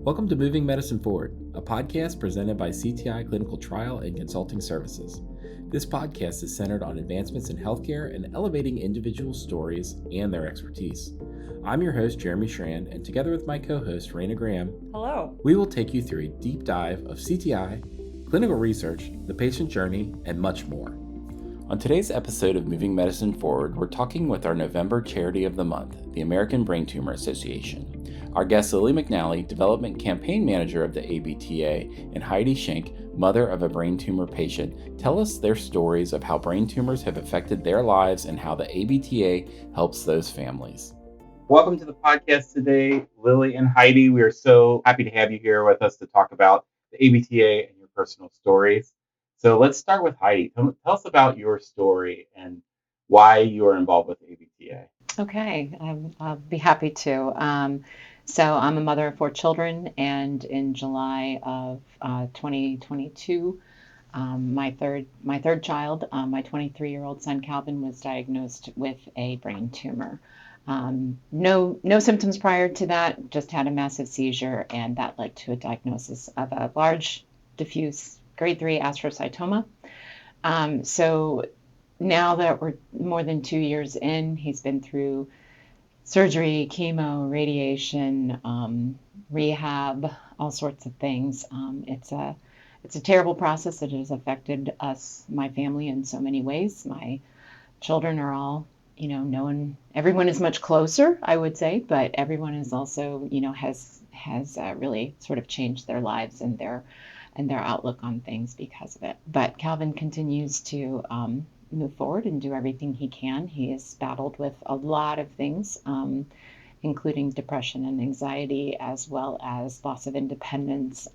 Welcome to Moving Medicine Forward, a podcast presented by CTI Clinical Trial and Consulting Services. This podcast is centered on advancements in healthcare and elevating individual stories and their expertise. I'm your host, Jeremy Schran, and together with my co-host, Raina Graham, hello, we will take you through a deep dive of CTI, clinical research, the patient journey, and much more. On today's episode of Moving Medicine Forward, we're talking with our November Charity of the Month, the American Brain Tumor Association. Our guest Lily McNally, Development Campaign Manager of the ABTA, and Heidi Shenk, mother of a brain tumor patient, tell us their stories of how brain tumors have affected their lives and how the ABTA helps those families. Welcome to the podcast today, Lily and Heidi. We are so happy to have you here with us to talk about the ABTA and your personal stories. So let's start with Heidi. Tell us about your story and why you are involved with ABTA. Okay, I'll be happy to. So I'm a mother of 4 children, and in July of 2022, my third child, my 23-year-old son Calvin, was diagnosed with a brain tumor. No symptoms prior to that, just had a massive seizure, and that led to a diagnosis of a large, diffuse grade 3 astrocytoma. So now that we're more than 2 years in, he's been through surgery, chemo, radiation, rehab, all sorts of things. It's a terrible process. It has affected us, my family, in so many ways. My children are all, known. Everyone is much closer, I would say, but everyone is also, has really sort of changed their lives and their outlook on things because of it. But Calvin continues to move forward and do everything he can. He has battled with a lot of things, including depression and anxiety, as well as loss of independence,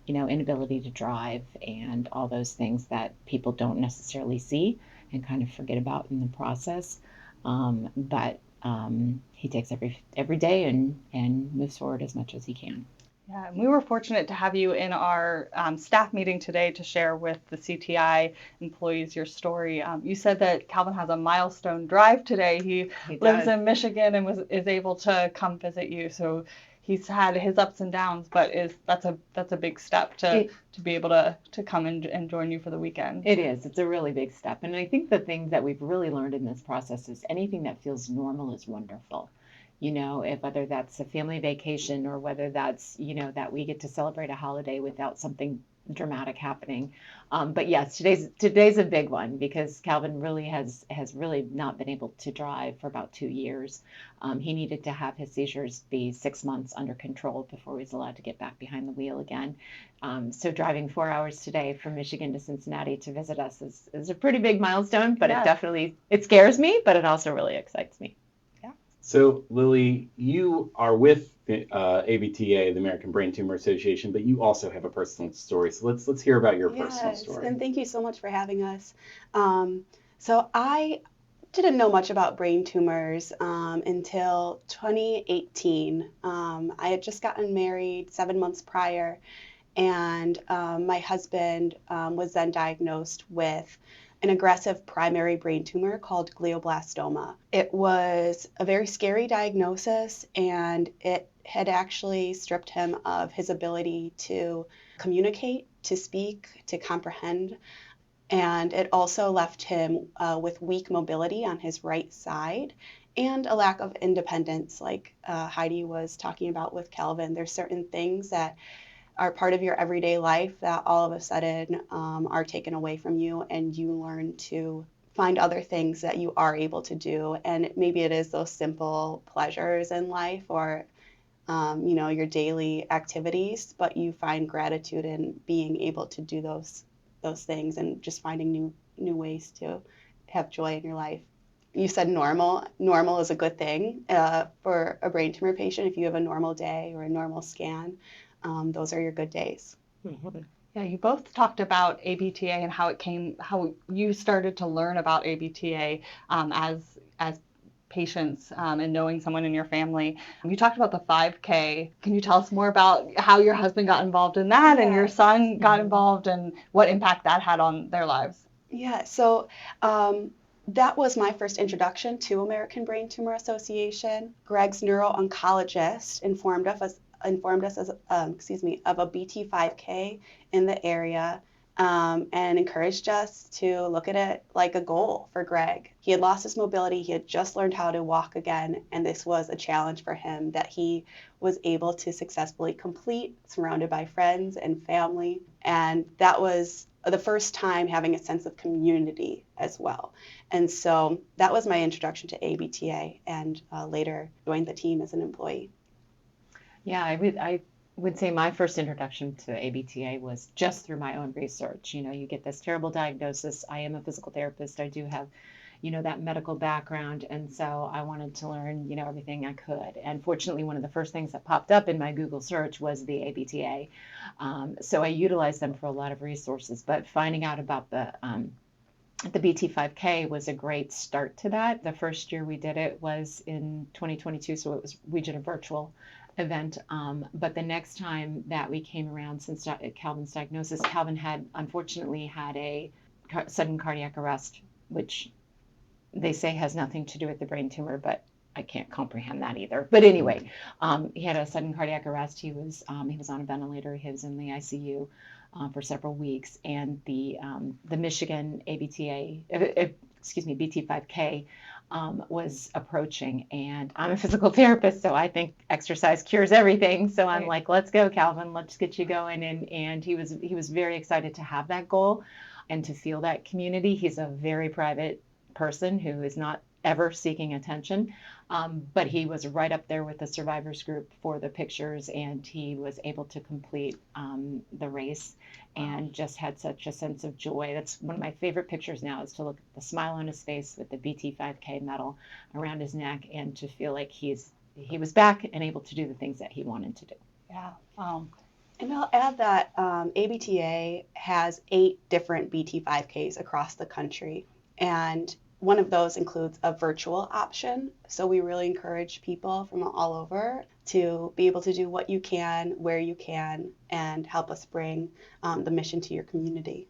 inability to drive, and all those things that people don't necessarily see and kind of forget about in the process. But he takes every day and moves forward as much as he can. Yeah, and we were fortunate to have you in our staff meeting today to share with the CTI employees your story. You said that Calvin has a milestone drive today. He lives in Michigan and is able to come visit you. So he's had his ups and downs, but that's a big step to be able to come and join you for the weekend. It is. It's a really big step. And I think the thing that we've really learned in this process is anything that feels normal is wonderful. If whether that's a family vacation or whether that's, that we get to celebrate a holiday without something dramatic happening. But yes, today's a big one because Calvin really has really not been able to drive for about 2 years. He needed to have his seizures be 6 months under control before he was allowed to get back behind the wheel again. So driving 4 hours today from Michigan to Cincinnati to visit us is a pretty big milestone, but Yes. It scares me, but it also really excites me. So, Lily, you are with the ABTA, the American Brain Tumor Association, but you also have a personal story. So let's hear about your personal story. And thank you so much for having us. So I didn't know much about brain tumors until 2018. I had just gotten married 7 months prior, and my husband was then diagnosed with an aggressive primary brain tumor called glioblastoma. It was a very scary diagnosis, and it had actually stripped him of his ability to communicate, to speak, to comprehend. And it also left him with weak mobility on his right side and a lack of independence, like Heidi was talking about with Calvin. There's certain things that are part of your everyday life that all of a sudden are taken away from you, and you learn to find other things that you are able to do. And maybe it is those simple pleasures in life or your daily activities, but you find gratitude in being able to do those things and just finding new ways to have joy in your life. You said normal. Normal is a good thing for a brain tumor patient. If you have a normal day or a normal scan, those are your good days. Mm-hmm. Yeah, you both talked about ABTA and how you started to learn about ABTA as patients and knowing someone in your family. You talked about the 5K. Can you tell us more about how your husband got involved in that and your son got involved and what impact that had on their lives? Yeah, so that was my first introduction to American Brain Tumor Association. Greg's neuro-oncologist informed us informed us of a BT5K in the area, and encouraged us to look at it like a goal for Greg. He had lost his mobility. He had just learned how to walk again, and this was a challenge for him that he was able to successfully complete, surrounded by friends and family. And that was the first time having a sense of community as well. And so that was my introduction to ABTA, and later joined the team as an employee. Yeah, I would say my first introduction to ABTA was just through my own research. You get this terrible diagnosis. I am a physical therapist. I do have, that medical background. And so I wanted to learn, everything I could. And fortunately, one of the first things that popped up in my Google search was the ABTA. So I utilized them for a lot of resources. But finding out about the BT5K was a great start to that. The first year we did it was in 2022, so we did a virtual event. But the next time that we came around since Calvin's diagnosis, Calvin had unfortunately had a sudden cardiac arrest, which they say has nothing to do with the brain tumor, but I can't comprehend that either. But anyway, he had a sudden cardiac arrest. He was on a ventilator. He was in the ICU for several weeks, and the Michigan BT5K was approaching, and I'm a physical therapist, so I think exercise cures everything. So I'm like, let's go, Calvin, let's get you going. And he was very excited to have that goal and to feel that community. He's a very private person who is not ever seeking attention, but he was right up there with the survivors group for the pictures, and he was able to complete the race and just had such a sense of joy. That's one of my favorite pictures now, is to look at the smile on his face with the BT5K medal around his neck and to feel like he was back and able to do the things that he wanted to do. Yeah. And I'll add that ABTA has 8 different BT5Ks across the country, and one of those includes a virtual option. So we really encourage people from all over to be able to do what you can, where you can, and help us bring the mission to your community.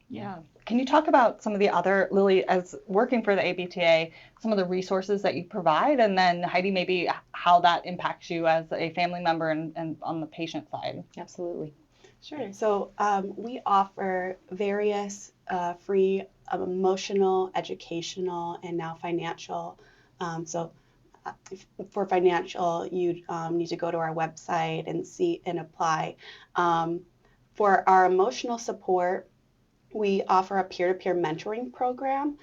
Yeah. Can you talk about some of the other, Lily, as working for the ABTA, some of the resources that you provide, and then Heidi, maybe how that impacts you as a family member and on the patient side? Absolutely. Sure. So we offer various free emotional, educational, and now financial. For financial, you need to go to our website and see and apply. For our emotional support, we offer a peer-to-peer mentoring program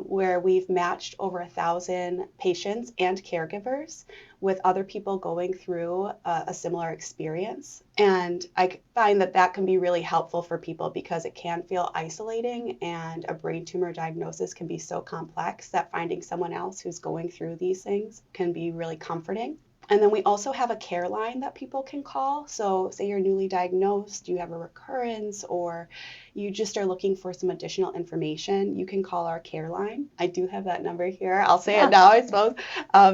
where we've matched over 1,000 patients and caregivers with other people going through a similar experience. And I find that can be really helpful for people because it can feel isolating, and a brain tumor diagnosis can be so complex that finding someone else who's going through these things can be really comforting. And then we also have a care line that people can call. So say you're newly diagnosed, you have a recurrence, or you just are looking for some additional information, you can call our care line. I do have that number here. I'll say it now, I suppose.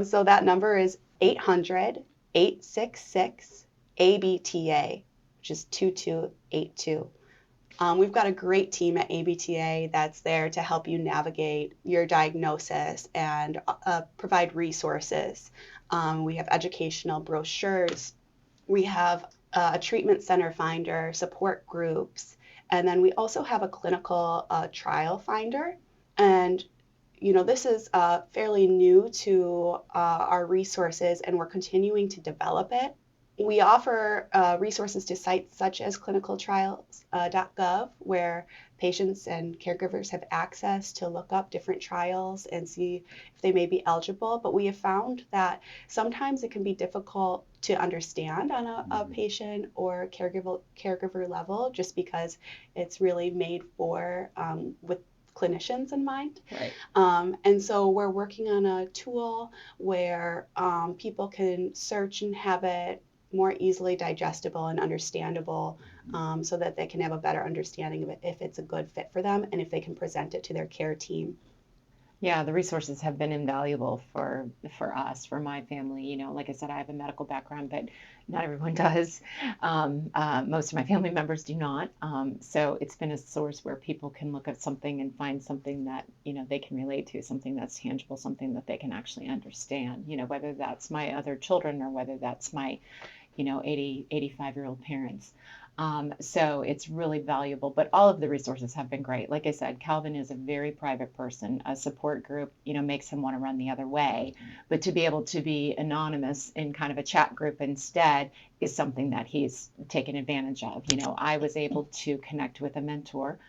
So that number is 800-866-ABTA, which is 2282. We've got a great team at ABTA that's there to help you navigate your diagnosis and provide resources. We have educational brochures. We have a treatment center finder, support groups, and then we also have a clinical trial finder. And this is fairly new to our resources, and we're continuing to develop it. We offer resources to sites such as ClinicalTrials.gov, where patients and caregivers have access to look up different trials and see if they may be eligible. But we have found that sometimes it can be difficult to understand on a patient or caregiver level, just because it's really made for with clinicians in mind. Right. And so we're working on a tool where people can search and have it more easily digestible and understandable, so that they can have a better understanding of it, if it's a good fit for them, and if they can present it to their care team. Yeah, the resources have been invaluable for us, for my family. Like I said, I have a medical background, but not everyone does. Most of my family members do not. So it's been a source where people can look at something and find something that, they can relate to, something that's tangible, something that they can actually understand, whether that's my other children or whether that's my, 85-year-old parents. So it's really valuable, but all of the resources have been great. Like I said, Calvin is a very private person. A support group, makes him want to run the other way. But to be able to be anonymous in kind of a chat group instead is something that he's taken advantage of. I was able to connect with a mentor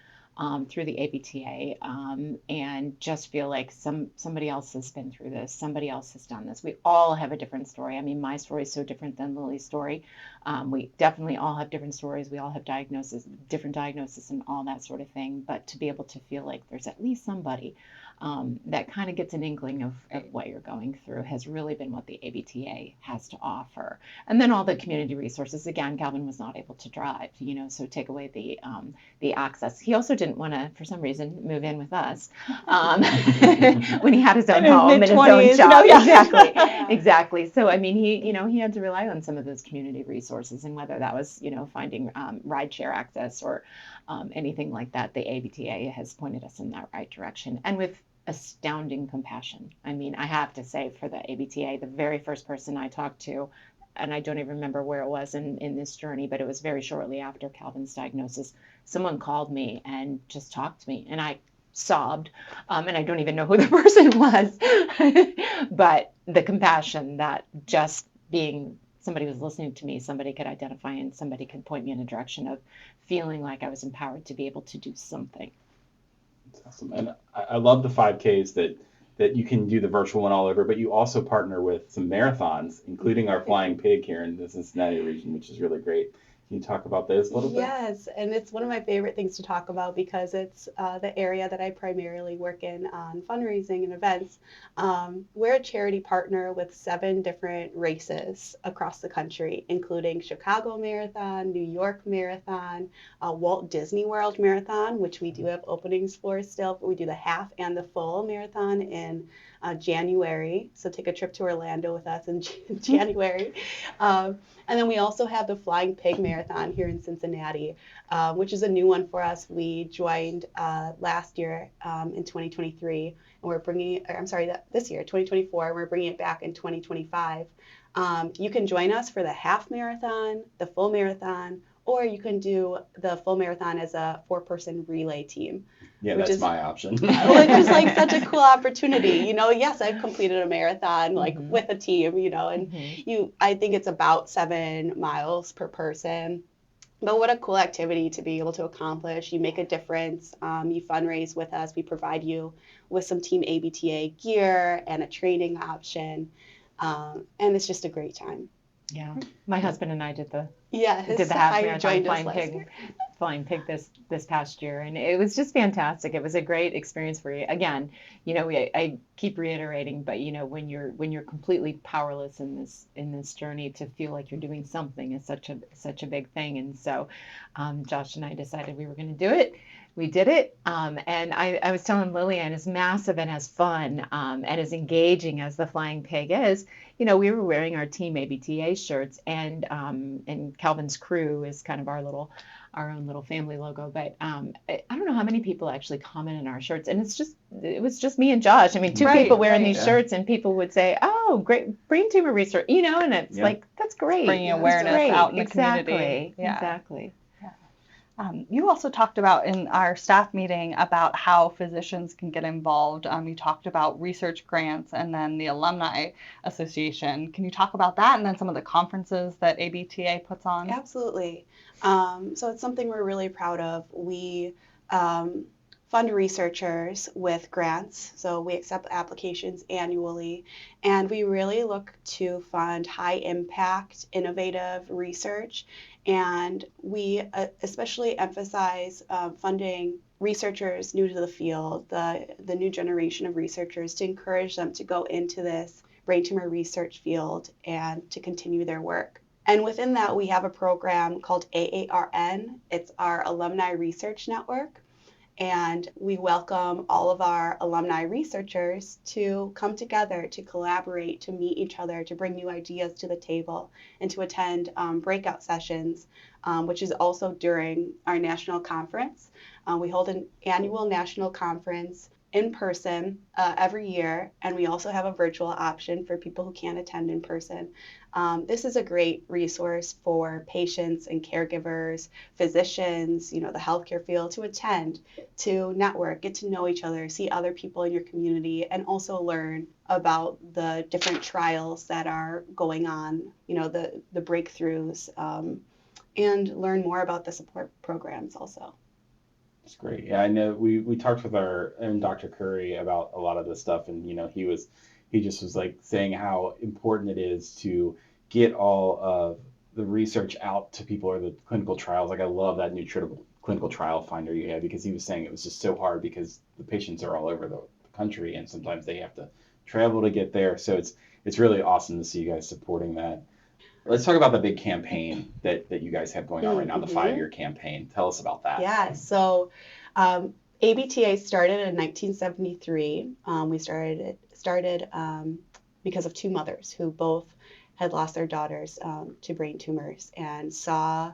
through the ABTA and just feel like somebody else has been through this, somebody else has done this. We all have a different story. I mean, my story is so different than Lily's story. We definitely all have different stories. We all have different diagnosis and all that sort of thing. But to be able to feel like there's at least somebody that kind of gets an inkling of what you're going through has really been what the ABTA has to offer. And then all the community resources. Again, Calvin was not able to drive, so take away the access. He also didn't want to, for some reason, move in with us when he had his own home and his own job. Exactly. So I mean, he had to rely on some of those community resources, and whether that was finding rideshare access or anything like that, the ABTA has pointed us in that right direction, and with astounding compassion. I mean, I have to say, for the ABTA, the very first person I talked to, and I don't even remember where it was in this journey, but it was very shortly after Calvin's diagnosis, someone called me and just talked to me, and I sobbed, and I don't even know who the person was, but the compassion that just being somebody was listening to me, somebody could identify, and somebody could point me in a direction of feeling like I was empowered to be able to do something. That's awesome. And I love the 5Ks that you can do the virtual one all over, but you also partner with some marathons, including our Flying Pig here in the Cincinnati region, which is really great. Can you talk about this a little bit? Yes, and it's one of my favorite things to talk about because it's the area that I primarily work in on fundraising and events. We're a charity partner with 7 different races across the country, including Chicago Marathon, New York Marathon, Walt Disney World Marathon, which we do have openings for still, but we do the half and the full marathon in January. So take a trip to Orlando with us in January. And then we also have the Flying Pig Marathon here in Cincinnati, which is a new one for us. We joined last year in 2023, and we're bringing this year, 2024, we're bringing it back in 2025. You can join us for the half marathon, the full marathon, or you can do the full marathon as a 4-person relay team. Yeah, that's my option. Which is like such a cool opportunity. Yes, I've completed a marathon with a team, and I think it's about 7 miles per person. But what a cool activity to be able to accomplish. You make a difference. You fundraise with us. We provide you with some Team ABTA gear and a training option. And it's just a great time. Yeah. My husband and I did the half marathon Flying Pig this past year, and it was just fantastic. It was a great experience for you. Again, I keep reiterating, but when you're completely powerless in this journey, to feel like you're doing something is such a big thing. And so Josh and I decided we were going to do it. We did it, and I was telling Lillian, as massive and as fun and as engaging as the Flying Pig is, we were wearing our Team ABTA shirts, and Calvin's crew is kind of our own little family logo. But I don't know how many people actually comment on our shirts, and it was just me and Josh. I mean, 2 people wearing these shirts, and people would say, "Oh, great brain tumor research," and it's like, that's great, bringing awareness out in the community. Exactly. You also talked about in our staff meeting about how physicians can get involved. You talked about research grants and then the Alumni Association. Can you talk about that and then some of the conferences that ABTA puts on? Absolutely. So it's something we're really proud of. We fund researchers with grants. So we accept applications annually, and we really look to fund high impact, innovative research. And we especially emphasize funding researchers new to the field, the new generation of researchers, to encourage them to go into this brain tumor research field and to continue their work. And within that, we have a program called AARN. It's our Alumni Research Network. And we welcome all of our alumni researchers to come together, to collaborate, to meet each other, to bring new ideas to the table, and to attend breakout sessions, which is also during our national conference. We hold an annual national conference in person every year, and we also have a virtual option for people who can't attend in person. This is a great resource for patients and caregivers, physicians, the healthcare field to attend, to network, get to know each other, see other people in your community, and also learn about the different trials that are going on, the breakthroughs, and learn more about the support programs also. That's great. Yeah, I know we talked with our own Dr. Curry about a lot of this stuff, and he just was like saying how important it is to get all of the research out to people, or the clinical trials. Like, I love that new clinical trial finder you have, because he was saying it was just so hard because the patients are all over the country and sometimes they have to travel to get there. So it's really awesome to see you guys supporting that. Let's talk about the big campaign that you guys have going on right now, the 5-year campaign. Tell us about that. Yeah, so ABTA started in 1973. We started because of two mothers who both had lost their daughters to brain tumors, and saw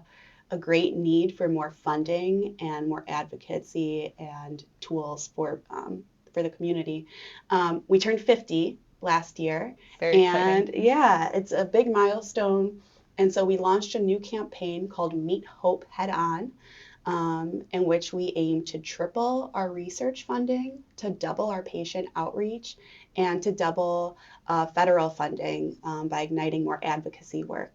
a great need for more funding and more advocacy and tools for the community. We turned 50 last year. Very and exciting. Yeah, it's a big milestone. And so we launched a new campaign called Meet Hope Head On, in which we aim to triple our research funding, to double our patient outreach, and to double federal funding by igniting more advocacy work.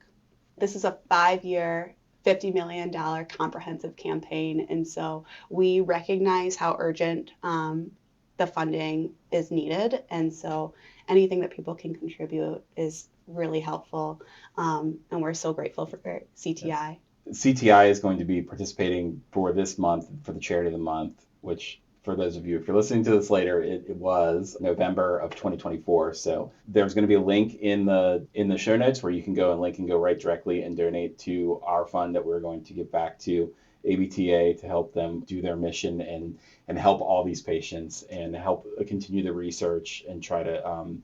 This is a 5-year, $50 million comprehensive campaign, and so we recognize how urgent the funding is needed, and so anything that people can contribute is really helpful, and we're so grateful for CTI. CTI is going to be participating for this month for the Charity of the Month, which, for those of you, if you're listening to this later, it was November of 2024. So there's going to be a link in the show notes where you can go right directly and donate to our fund that we're going to give back to ABTA to help them do their mission and help all these patients and help continue the research and try to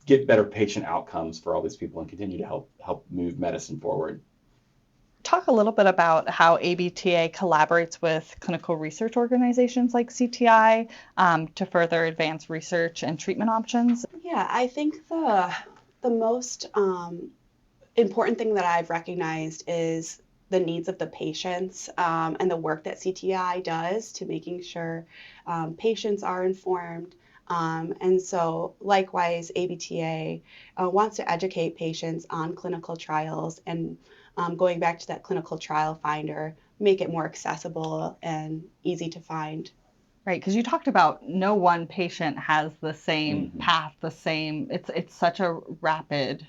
get better patient outcomes for all these people and continue to help move medicine forward. Talk a little bit about how ABTA collaborates with clinical research organizations like CTI to further advance research and treatment options. Yeah, I think the most important thing that I've recognized is the needs of the patients, and the work that CTI does to making sure patients are informed. And so likewise, ABTA wants to educate patients on clinical trials, and going back to that clinical trial finder, make it more accessible and easy to find. Right, because you talked about no one patient has the same path, it's such a rapid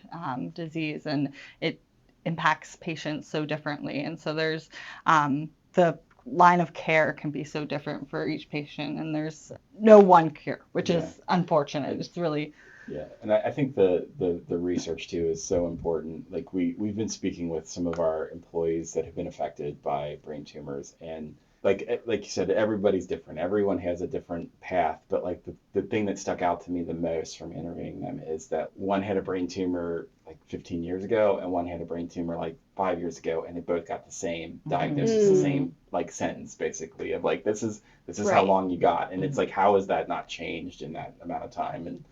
disease, and it impacts patients so differently. And so there's the line of care can be so different for each patient, and there's no one cure, which is unfortunate. It's really... Yeah, and I think the research too is so important. Like we've been speaking with some of our employees that have been affected by brain tumors, and like you said, everybody's different. Everyone has a different path, but like the thing that stuck out to me the most from interviewing them is that one had a brain tumor like 15 years ago, and one had a brain tumor like 5 years ago, and they both got the same diagnosis, the same like sentence basically of like this is Right. how long you got, and it's like, how has that not changed in that amount of time? And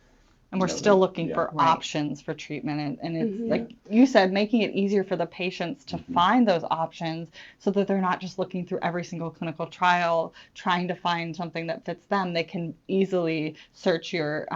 we're still looking for options for treatment. And it's like you said, making it easier for the patients to find those options so that they're not just looking through every single clinical trial, trying to find something that fits them. They can easily search your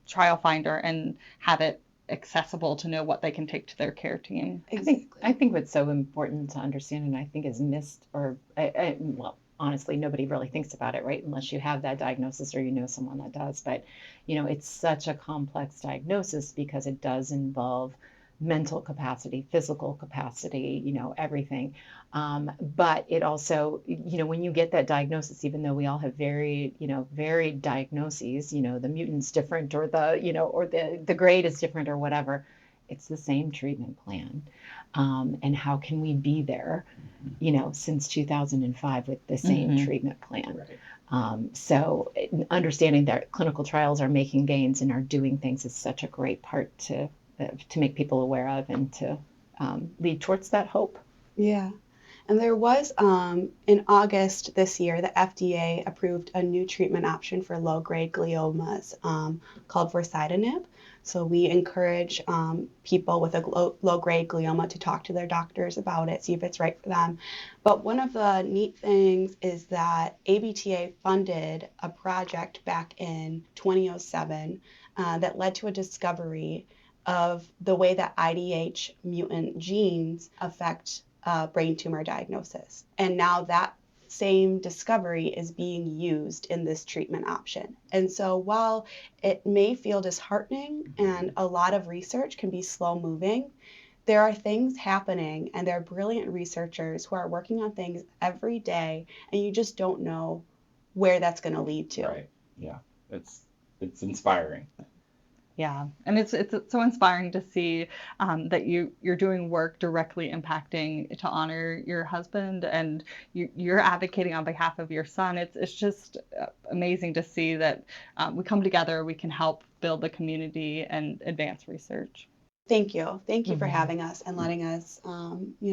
trial finder and have it accessible to know what they can take to their care team. Exactly. I think what's so important to understand, and I think is missed, or well, honestly, nobody really thinks about it, right? Unless you have that diagnosis or you know someone that does. But, it's such a complex diagnosis because it does involve mental capacity, physical capacity, everything. But it also, when you get that diagnosis, even though we all have varied diagnoses, the mutant's different, or the grade is different or whatever, it's the same treatment plan. And how can we be there, since 2005 with the same treatment plan? Right. So understanding that clinical trials are making gains and are doing things is such a great part to make people aware of and to lead towards that hope. Yeah. And there was, in August this year, the FDA approved a new treatment option for low-grade gliomas called vorasidenib. So we encourage people with a low-grade glioma to talk to their doctors about it, see if it's right for them. But one of the neat things is that ABTA funded a project back in 2007 that led to a discovery of the way that IDH-mutant genes affect brain tumor diagnosis. And now that same discovery is being used in this treatment option. And so while it may feel disheartening and a lot of research can be slow moving, there are things happening and there are brilliant researchers who are working on things every day, and you just don't know where that's going to lead to. Right. Yeah. It's inspiring. Yeah, and it's so inspiring to see that you're doing work directly impacting to honor your husband, and you're advocating on behalf of your son. It's just amazing to see that we come together, we can help build the community and advance research. Thank you. Thank you for having us and letting us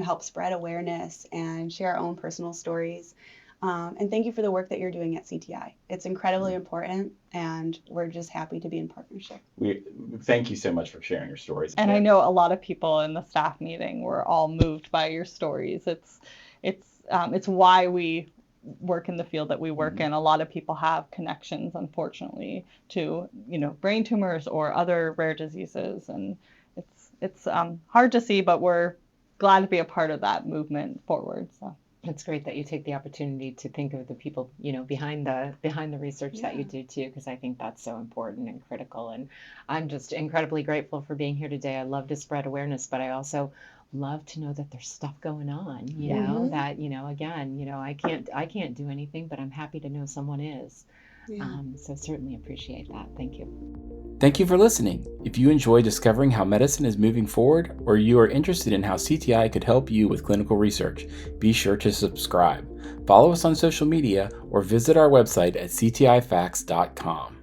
help spread awareness and share our own personal stories. And thank you for the work that you're doing at CTI. It's incredibly important, and we're just happy to be in partnership. We thank you so much for sharing your stories. And I know a lot of people in the staff meeting were all moved by your stories. It's why we work in the field that we work in. A lot of people have connections, unfortunately, to brain tumors or other rare diseases, and it's hard to see, but we're glad to be a part of that movement forward. So. It's great that you take the opportunity to think of the people, behind the research that you do too, because I think that's so important and critical. And I'm just incredibly grateful for being here today. I love to spread awareness, but I also love to know that there's stuff going on, that, again, I can't do anything, but I'm happy to know someone is. Yeah. So certainly appreciate that. Thank you. Thank you for listening. If you enjoy discovering how medicine is moving forward, or you are interested in how CTI could help you with clinical research, be sure to subscribe. Follow us on social media or visit our website at ctifacts.com.